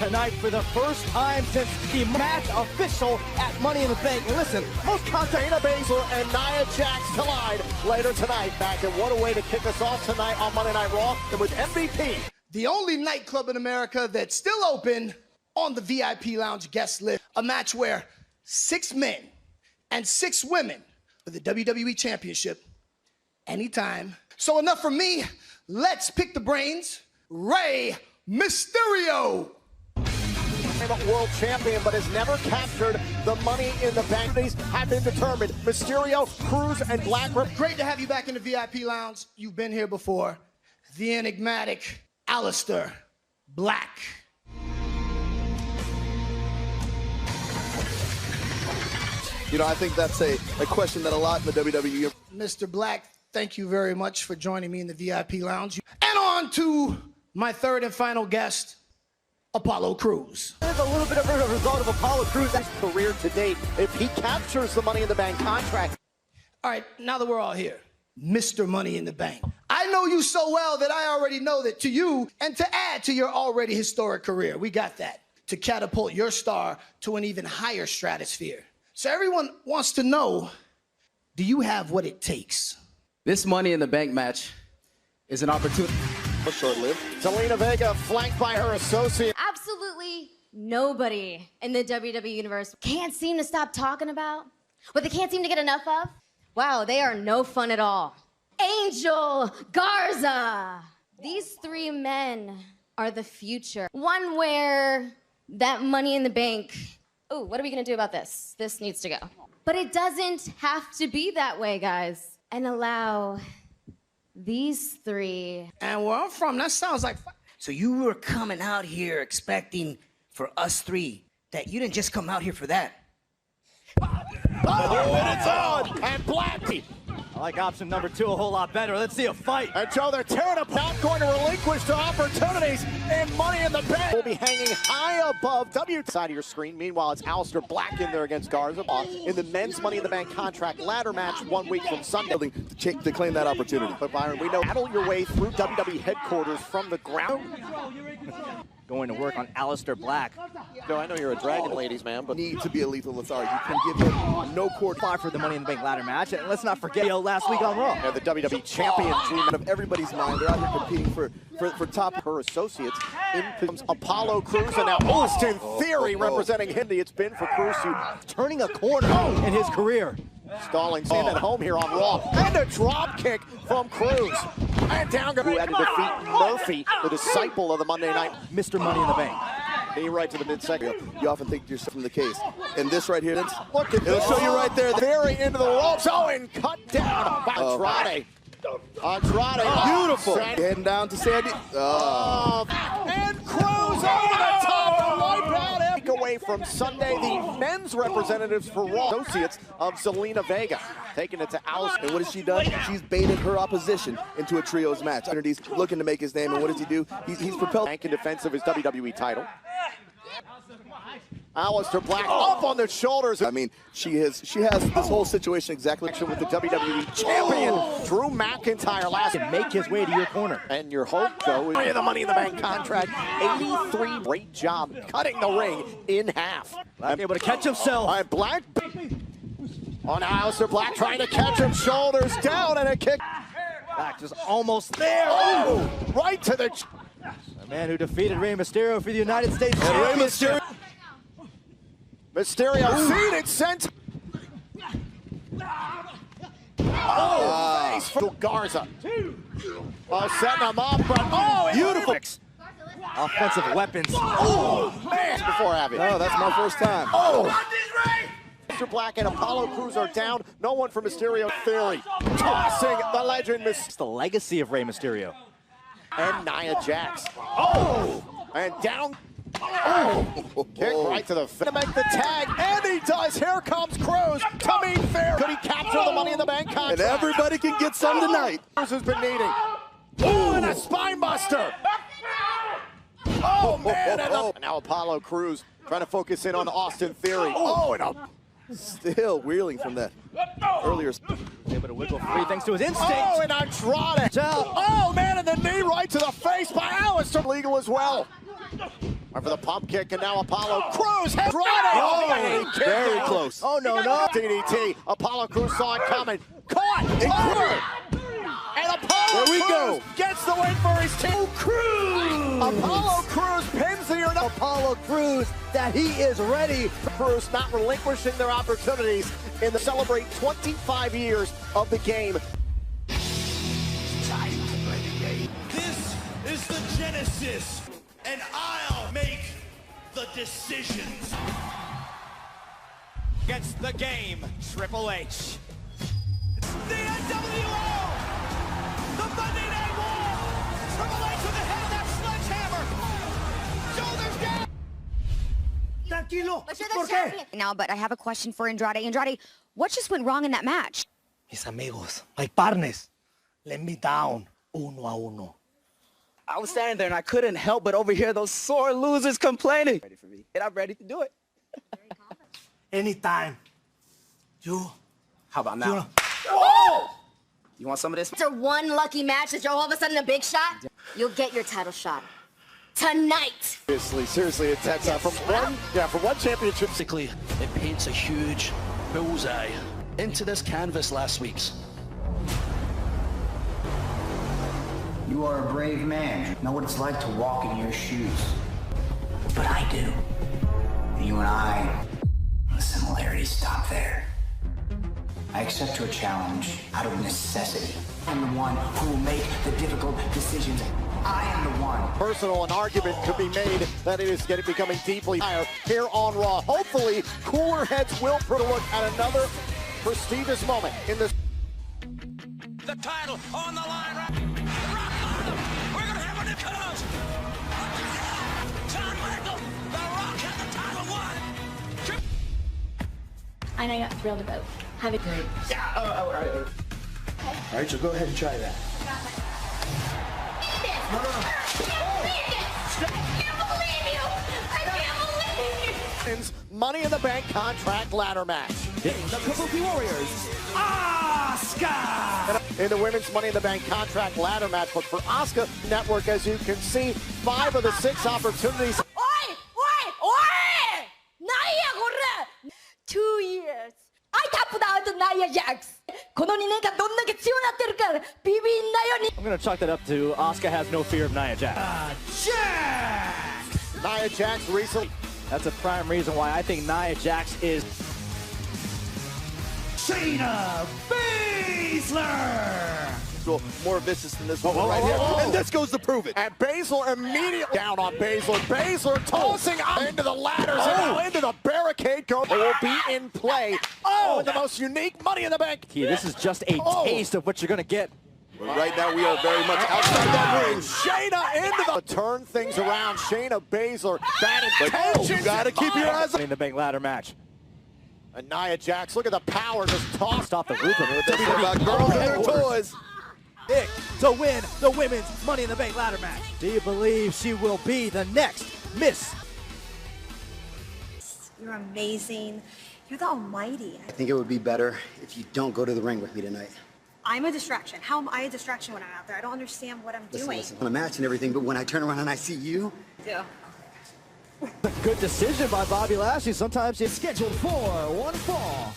tonight for the first time since the match official at Money in the Bank. And listen, most content... Shayna Baszler and Nia Jax collide later tonight. Back, and what a way to kick us off tonight on Monday Night Raw. And with MVP. The only nightclub in America that's still open on the VIP Lounge guest list. A match where 6 men and 6 women for the WWE Championship anytime. So enough from me. Let's pick the brains. Rey Mysterio. World champion, but has never captured the Money in the Bank. These have been determined. Mysterio, Cruz, and Black. Great to have you back in the VIP Lounge. You've been here before. The enigmatic Aleister Black. You know, I think that's a question that a lot in the WWE. Mr. Black, thank you very much for joining me in the VIP Lounge. And on to my third and final guest, Apollo Crews. This is a little bit of a result of Apollo Crews' career to date. If he captures the Money in the Bank contract. All right, now that we're all here, Mr. Money in the Bank. I know you so well that I already know that to you, and to add to your already historic career, we got that, to catapult your star to an even higher stratosphere. So everyone wants to know, do you have what it takes? This Money in the Bank match is an opportunity. Short-lived. Zelina Vega flanked by her associate. Absolutely nobody in the WWE Universe can't seem to stop talking about, what they can't seem to get enough of. Wow, they are no fun at all. Angel Garza. These 3 men are the future. One where that Money in the Bank, oh, what are we gonna do about this? This needs to go. But it doesn't have to be that way, guys. And allow these 3. And where I'm from, that sounds like... So you were coming out here expecting for us 3, that you didn't just come out here for that. Oh, and it's on! And Blackie. I like option number 2 a whole lot better. Let's see a fight. And Joe, they're tearing up, not going to relinquish their opportunities in Money in the Bank. Will be hanging high above side of your screen. Meanwhile, it's Aleister Black in there against Garza in the men's Money in the Bank contract ladder match 1 week from Sunday. To claim that opportunity. But Byron, we know battle your way through WWE headquarters from the ground. Going to work on Aleister Black. No, I know you're a Dragon Ladies man, but Need to be a lethal authority. You can give him no court. Far for the Money in the Bank ladder match. And let's not forget last week on Raw. the WWE champion dream Out of everybody's mind, they're out here competing for top. her associates. In comes Apollo Crews and now Austin Theory representing Hindi. It's been for Crews who Turning a corner in his career. stalling stand at home here on Raw. And a drop kick from Crews. And down who had to defeat Murphy, the disciple of the Monday Night. Mr. Money in the Bank. Knee right to the midsection. You often think you're from the case. And this right here, Look at it'll show you right there. Theory into the ropes. Oh, and cut down by Andrade. Andrade. Beautiful. Heading down to Sandy. And Crews over the top. Right down it. Away from Sunday, the men's representatives for Raw. Associates of Zelina Vega. Taking it to Aleister. And what has she done? She's baited her opposition into a trios match. He's looking to make his name, and what does he do? He's propelled. Bank in defense of his WWE title. Aleister Black up on the shoulders. I mean, she has this whole situation exactly With the WWE champion, Drew McIntyre last. And make his way to your corner. And your hope, Joe, is the Money in the Bank contract. 83. Great job cutting the ring in half. Black able to catch himself. All right, Black on Aleister Black trying to catch him, shoulders down, and a kick. Black just almost there. Oh, right to the. The man who defeated Rey Mysterio for the United States And Rey Championship. Mysterio seated, sent. Oh, face for Garza. Oh, setting him up, but Beautiful. Offensive weapons. Oh, man. Before Abby. Oh, that's my first time. Oh. Mr. Black and Apollo Crews are down. No one for Mysterio. Theory tossing the legend. It's the legacy of Rey Mysterio. And Nia Jax. Oh, and down. Oh, kick right to the face. To make the tag, and he does. Here comes Crews to meet fair. Could he capture the Money in the Bank contract? And everybody can get some tonight. Crews has been needing. Oh, and a spine buster. Oh, man. And now Apollo Crews trying to focus in on Austin Theory. Oh, and a Still wheeling from that earlier. Able to wiggle free thanks to his instinct. Oh, and Andrade. Oh, man, and the knee right to the face by Aleister. Legal as well. For the pump kick, and now Apollo Crews has brought it. Very close. Oh, no. DDT. Apollo Crews saw it coming. Caught. Over. And Apollo Crews gets the win for his team. Apollo Crews pins the ear. Apollo Crews, that he is ready. Crews not relinquishing their opportunities in the celebrate 25 years of the game. This is the Genesis, and I'll make the decisions. Against the game, Triple H. The NWO! The Monday Night War! Triple H with the head of that sledgehammer! Shoulders down! Tranquilo. But you're the champion now, but I have a question for Andrade. Andrade, what just went wrong in that match? Mis amigos, my partners, let me down uno a uno. I was standing there and I couldn't help but overhear those sore losers complaining. Ready for me? And I'm ready to do it. Anytime. You. How about now? Oh! You want some of this? After one lucky match that you're all of a sudden a big shot, you'll get your title shot tonight. Seriously, it's from one championship. Basically, it paints a huge bullseye into this canvas last week's. You are a brave man. Know what it's like to walk in your shoes. But I do. You and I, the similarities stop there. I accept your challenge out of necessity. I'm the one who will make the difficult decisions. I am the one. Personal, an argument could be made that it is becoming deeply higher here on Raw. Hopefully, cooler heads will look at another prestigious moment in this. The title on the line, right? Rock bottom. We're gonna have a new close. John Michael, The Rock has the title won. I know you're thrilled about having great. Yeah, all right. All right, so go ahead and try that. I can't believe you! I can't believe you! Money in the Bank contract ladder match. The Kabuki Warriors, Asuka! In the women's Money in the Bank contract ladder match, but for Asuka Network, as you can see, 5 of the 6 opportunities. Oi! 2 years. I tapped out Nia Jax. この2年間どんだけ強くなってるからビビんなよに。 I'm gonna chalk that up to Asuka has no fear of Nia Jax. Nia Jax recently. That's a prime reason why I think Nia Jax is. Shayna Baszler! More vicious than this one right here. And this goes to prove it. And Baszler immediately down on Baszler. Baszler tossing up into the ladders and now into the barricade. It will be in play. And the most unique Money in the Bank. This is just a taste of what you're gonna get. But right now, we are very much outside that ring. Shayna into the turn things around. Shayna Baszler, bad intentions. You gotta keep your eyes on. In the Bank ladder match. And Nia Jax, look at the power just tossed off the roof of it. That's about girls and their toys. Pick to win the women's Money in the Bank ladder match. Do you believe she will be the next Miss? You're amazing. You're the almighty. I think it would be better if you don't go to the ring with me tonight. I'm a distraction. How am I a distraction when I'm out there? I don't understand what I'm doing. Listen, on a match and everything, but when I turn around and I see you... Yeah. Good decision by Bobby Lashley. Sometimes it's scheduled for one fall.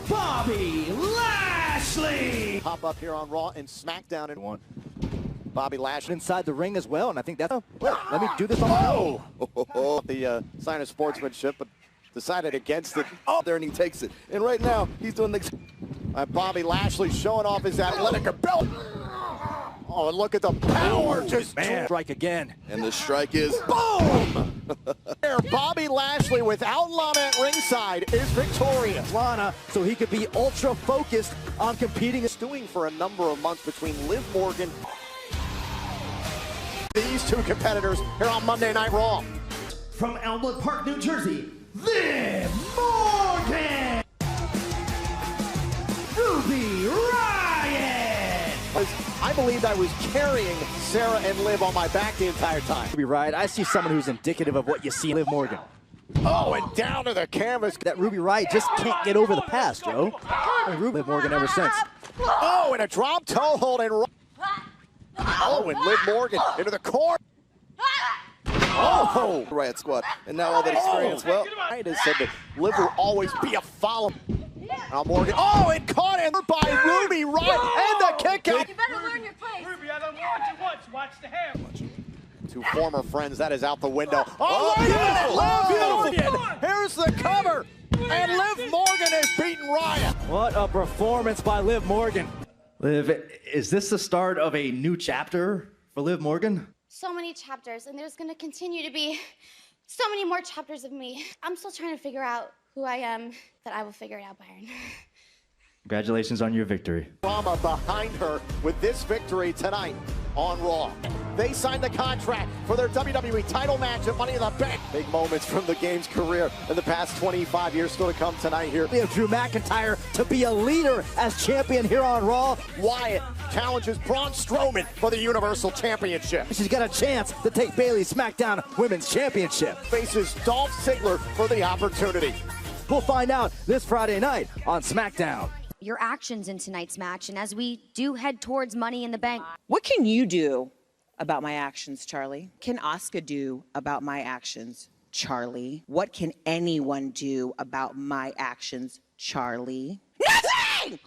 Bobby Lashley! Pop up here on Raw and SmackDown in one. Bobby Lashley inside the ring as well, and I think that's let me do this on my own. The sign of sportsmanship, but decided against it. There and he takes it. And right now, he's doing the... Bobby Lashley showing off his athletic ability. Oh, and look at the power. Strike again. And the strike is... Boom! There, Bobby Lashley without Lana at ringside is victorious. Lana, so he could be ultra focused on competing. Stewing for a number of months between Liv Morgan. These two competitors here on Monday Night Raw. From Elmwood Park, New Jersey, Liv Morgan! Ruby Riott! I believed I was carrying Sarah and Liv on my back the entire time. Ruby Riott, I see someone who's indicative of what you see in Liv Morgan. Oh, and down to the canvas. That Ruby Riott just can't get over the past, Joe. Liv Morgan ever since. Oh, and a drop toe hold and... Oh, and Liv Morgan into the corner. Oh! Riot Squad. And now all that experience, well, Riot has said that Liv will always be a follow. Now Morgan, oh, it caught in by Ruby Riot, and the kick out. You better learn your place. Ruby, I done warned you once. Watch the hair. Two former friends, that is out the window. Oh, wait a minute, Liv Morgan. Here's the cover, and Liv Morgan has beaten Riot. What a performance by Liv Morgan. Liv, is this the start of a new chapter for Liv Morgan? So many chapters, and there's gonna continue to be so many more chapters of me. I'm still trying to figure out who I am, but I will figure it out, Byron. Congratulations on your victory. Drama behind her with this victory tonight on Raw. They signed the contract for their WWE title match at Money in the Bank. Big moments from the game's career in the past 25 years still to come tonight here. We have Drew McIntyre to be a leader as champion here on Raw. Wyatt challenges Braun Strowman for the Universal Championship. She's got a chance to take Bayley's SmackDown Women's Championship. Faces Dolph Ziggler for the opportunity. We'll find out this Friday night on SmackDown. Your actions in tonight's match, and as we do head towards Money in the Bank. What can you do about my actions, Charlie? Can Asuka do about my actions, Charlie? What can anyone do about my actions, Charlie? Nothing!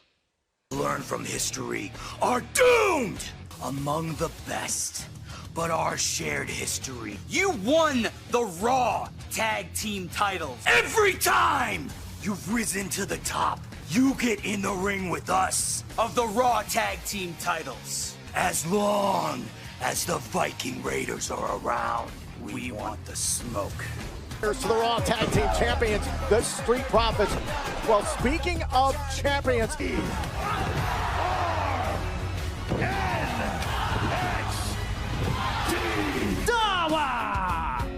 Learn from history are doomed among the best. But our shared history. You won the Raw Tag Team titles. Every time you've risen to the top, you get in the ring with us of the Raw Tag Team titles. As long as the Viking Raiders are around, we want the smoke. Here's to the Raw Tag Team Champions, the Street Profits. Well, speaking of champions,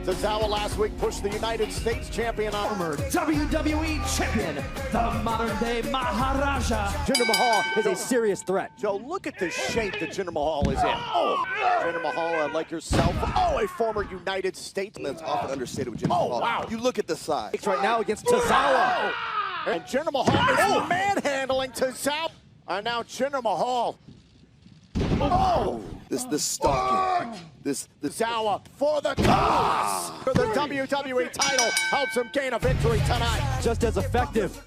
Tozawa last week pushed the United States champion on former WWE champion, the modern-day Maharaja. Jinder Mahal is a serious threat. Joe, look at the shape that Jinder Mahal is in. Oh, Jinder Mahal, like yourself. Oh, a former United States. That's often understated with Jinder Mahal. Wow. You look at the size. Right now against Tozawa. And Jinder Mahal is manhandling Tozawa. And now Jinder Mahal. Oh! This stalking. This Tozawa for the cause. For the WWE title helps him gain a victory tonight. Just as effective.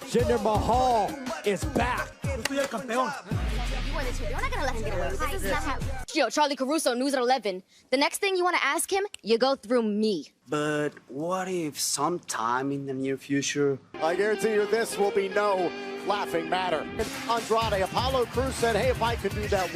Jinder Mahal is back. We're not gonna let him get away with this. This is not how. Yo, Charlie Caruso, News at 11. The next thing you want to ask him, you go through me. But what if sometime in the near future? I guarantee you this will be no laughing matter. Andrade, Apollo Crews said, hey, if I could do that.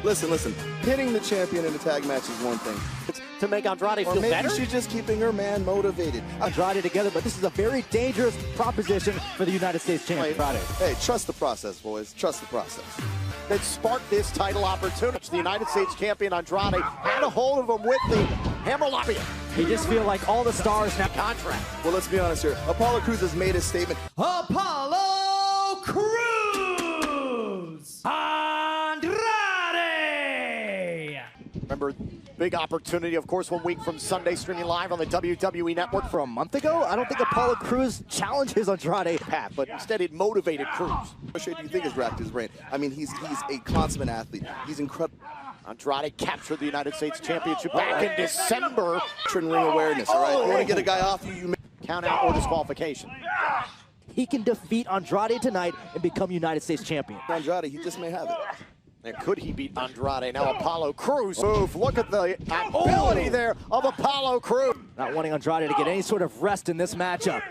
Listen. Hitting the champion in a tag match is one thing. It's to make Andrade or feel maybe better? she's just keeping her man motivated. Andrade together, but this is a very dangerous proposition for the United States champion. Hey, trust the process, boys. Trust the process. That sparked this title opportunity. The United States champion Andrade had a hold of him with the Hammerlock. You just feel like all the stars now contract. Well, let's be honest here. Apollo Crews has made his statement. Apollo Crews! Andrade! Remember, big opportunity, of course, 1 week from Sunday, streaming live on the WWE Network. For a month ago, I don't think Apollo Crews challenges Andrade. Pat, but instead it motivated Crews. What shade do you think has racked his brain? I mean, he's a consummate athlete. He's incredible. Andrade captured the United States Championship back in December. Ring awareness, all right? You want to get a guy off you count out or disqualification. He can defeat Andrade tonight and become United States champion. Andrade, he just may have it. And could he beat Andrade? Now Apollo Crews move. Look at the ability there of Apollo Crews. Not wanting Andrade to get any sort of rest in this matchup.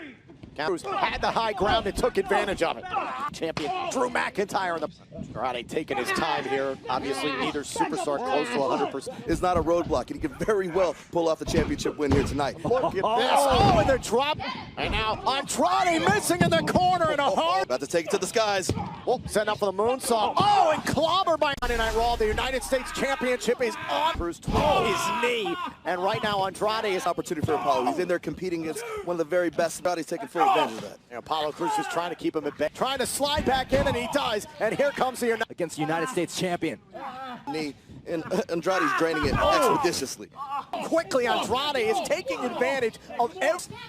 Crews had the high ground and took advantage of it. Champion Drew McIntyre. Andrade taking his time here. Obviously, neither superstar close to 100%. It's not a roadblock, and he can very well pull off the championship win here tonight. Look at this. Oh, and the drop. And now Andrade missing in the corner in a hard. About to take it to the skies. Oh, setting up for the moonsault. Oh, and clobbered by Monday Night Raw. The United States Championship is on Crews to his knee. And right now, Andrade is opportunity for Apollo. He's in there competing against one of the very best. Andrade's taking full advantage of that. And Apollo Crews is trying to keep him at bay. Trying to slide back in, and he does. And here comes the against United States champion. Knee, and Andrade's draining it expeditiously. Quickly, Andrade is taking advantage of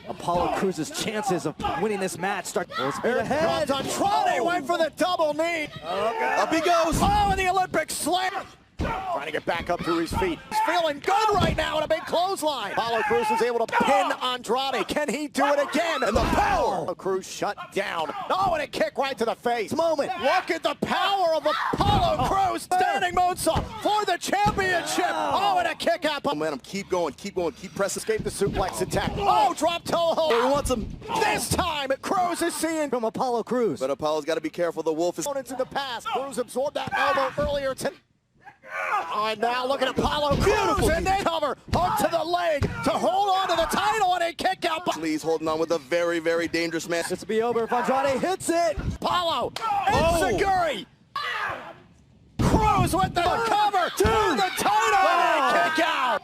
Apollo Crews' chances of winning this match. Here comes Andrade, went for the double knee. Up he goes. Oh, and the Olympic slam. Trying to get back up to his feet. He's feeling good right now in a big clothesline. Apollo Crews is able to pin Andrade. Can he do it again? And the power. Apollo Crews shut down. Oh, and a kick right to the face. Moment. Look at the power of Apollo Crews. Standing moonsault for the championship. Oh, and a kick out. Momentum. Keep going. Keep pressing. Escape the suplex attack. Oh, drop toe hold. He wants him. This time, Crews is seeing from Apollo Crews. But Apollo's got to be careful. The Wolf is into the pass. Crews absorbed that elbow earlier today. All right, now look at Apollo Crews and then cover hook to the leg to hold on to the title and a kick out. He's holding on with a very, very dangerous man. It's to be over if Andrade hits it. Apollo and Seguri. Crews with the cover to the title and a kick out.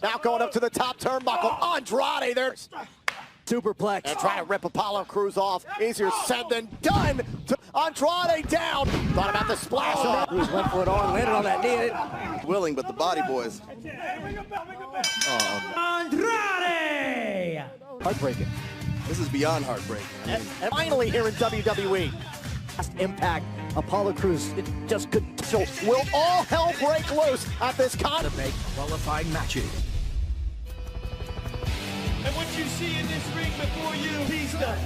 Now going up to the top turnbuckle. Andrade there. Superplex. And trying to rip Apollo Crews off. Easier said than done. Andrade down. Thought about the splash. Crews went for it all and landed on that knee. Willing, but the body boys. Andrade! Heartbreaking. This is beyond heartbreaking. And finally here in WWE. Impact. Apollo Crews just couldn't. So will all hell break loose at this con To make qualifying matches. And what you see in this ring before you, he's done.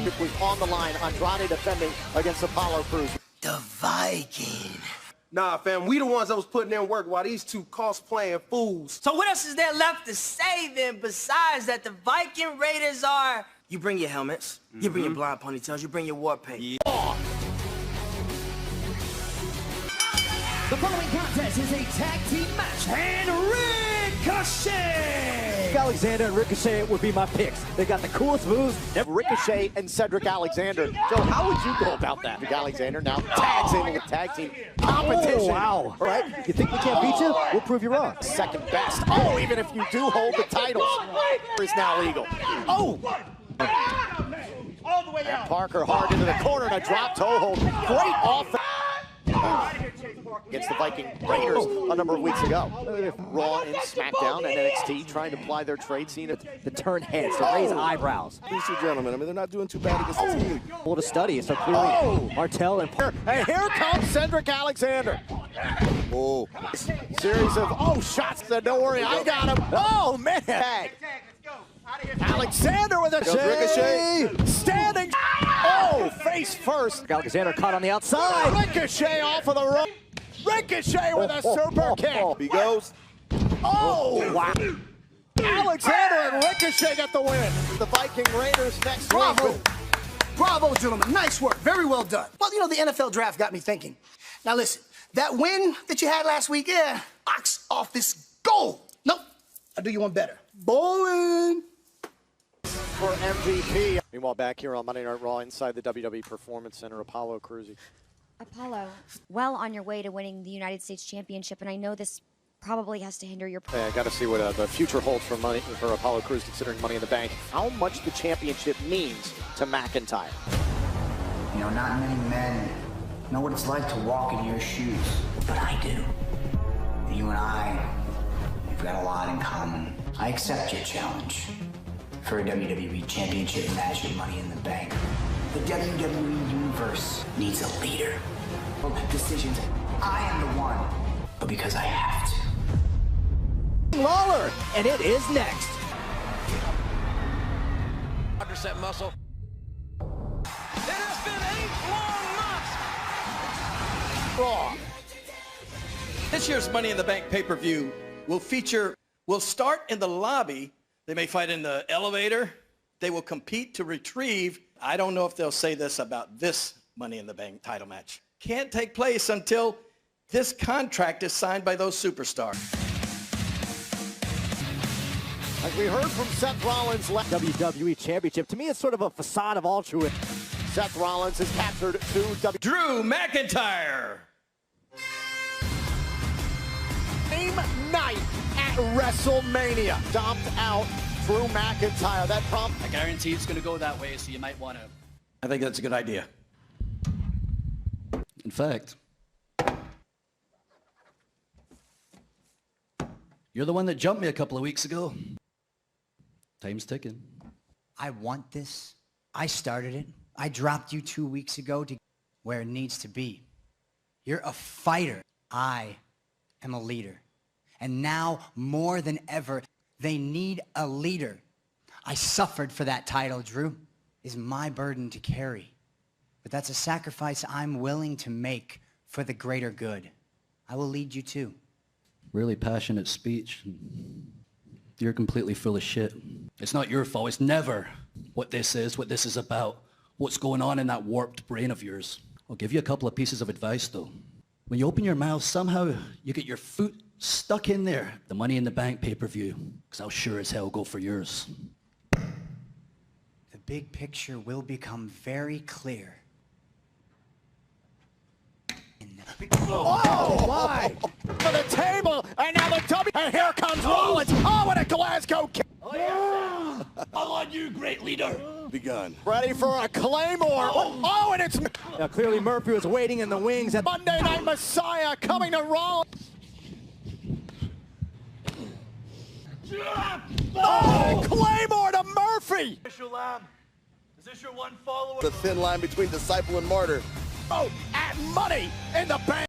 It was on the line. Andrade defending against Apollo Crews. The Viking. Nah, fam, we the ones that was putting in work while these two cosplaying fools. So what else is there left to say then besides that the Viking Raiders are... You bring your helmets, you bring your blonde ponytails, you bring your war paint. The following contest is a tag team match, and Ricochet! Alexander and Ricochet would be my picks. They got the coolest moves. Ricochet and Cedric Alexander. So how would you go about that? Cedric Alexander now tags in with tag team competition. Oh, wow. All right, you think we can't beat you? We'll prove you wrong. Second best. Oh, even if you do hold the titles, is now legal. Oh! All the way And Parker hard into the corner and a drop toe hold. Great offense. Against the Viking Raiders a number of weeks ago. Raw and SmackDown and NXT trying to apply their trade scene. The turn heads, to raise eyebrows. These two gentlemen, I mean, they're not doing too bad against the team. Well, to study, so clearly Martel and And here comes Cedric Alexander. Oh. Series of, shots. Don't worry, I got him. Oh, man. Tag. Alexander with a Ricochet. Standing. Oh, face first. Alexander caught on the outside. Ricochet off of the rope. Ricochet with a super kick. He goes. Oh, wow. Alexander and Ricochet got the win. The Viking Raiders next Bravo. week. Bravo, gentlemen. Nice work. Very well done. Well, you know, the NFL draft got me thinking. Now, listen, that win that you had last week, box office gold. Nope. I'll do you one better. Bowling. For MVP. Meanwhile, back here on Monday Night Raw inside the WWE Performance Center, Apollo Crews. Apollo, well on your way to winning the United States Championship, and I know this probably has to hinder your... I got to see what the future holds for Apollo Crews, considering Money in the Bank. How much the championship means to McIntyre. You know, not many men know what it's like to walk in your shoes, but I do. You and I, we've got a lot in common. I accept your challenge for a WWE Championship match at Money in the Bank. The WWE Universe needs a leader. Decisions, I am the one, but because I have to. Lawler, and it is next. Quadricep muscle. It has been 8 long months. Raw. This year's Money in the Bank pay-per-view will start in the lobby. They may fight in the elevator. They will compete to retrieve. I don't know if they'll say this about this Money in the Bank title match. Can't take place until this contract is signed by those superstars. Like we heard from Seth Rollins' WWE Championship. To me, it's sort of a facade of altruism. Seth Rollins has captured Drew McIntyre. Same night at WrestleMania. Stomped out Drew McIntyre. That prompt. I guarantee it's going to go that way, so you might want to. I think that's a good idea. In fact, you're the one that jumped me a couple of weeks ago. Time's ticking. I want this. I started it. I dropped you 2 weeks ago to where it needs to be. You're a fighter. I am a leader. And now, more than ever, they need a leader. I suffered for that title, Drew. It's my burden to carry. But that's a sacrifice I'm willing to make for the greater good. I will lead you too. Really passionate speech. You're completely full of shit. It's not your fault. It's never what this is about, what's going on in that warped brain of yours. I'll give you a couple of pieces of advice, though. When you open your mouth, somehow you get your foot stuck in there. The Money in the Bank pay-per-view, because I'll sure as hell go for yours. The big picture will become very clear. Oh, my! For the table, and now the W, and here comes Rollins. Oh, and a Glasgow kick. Oh, yeah. All on you, great leader. Begun. Ready for a Claymore. Oh, and it's... Now, clearly Murphy was waiting in the wings. At Monday Night Messiah coming to Rollins. Oh, Claymore to Murphy. Is this your one follower? The thin line between disciple and martyr. Oh, at Money in the Bank.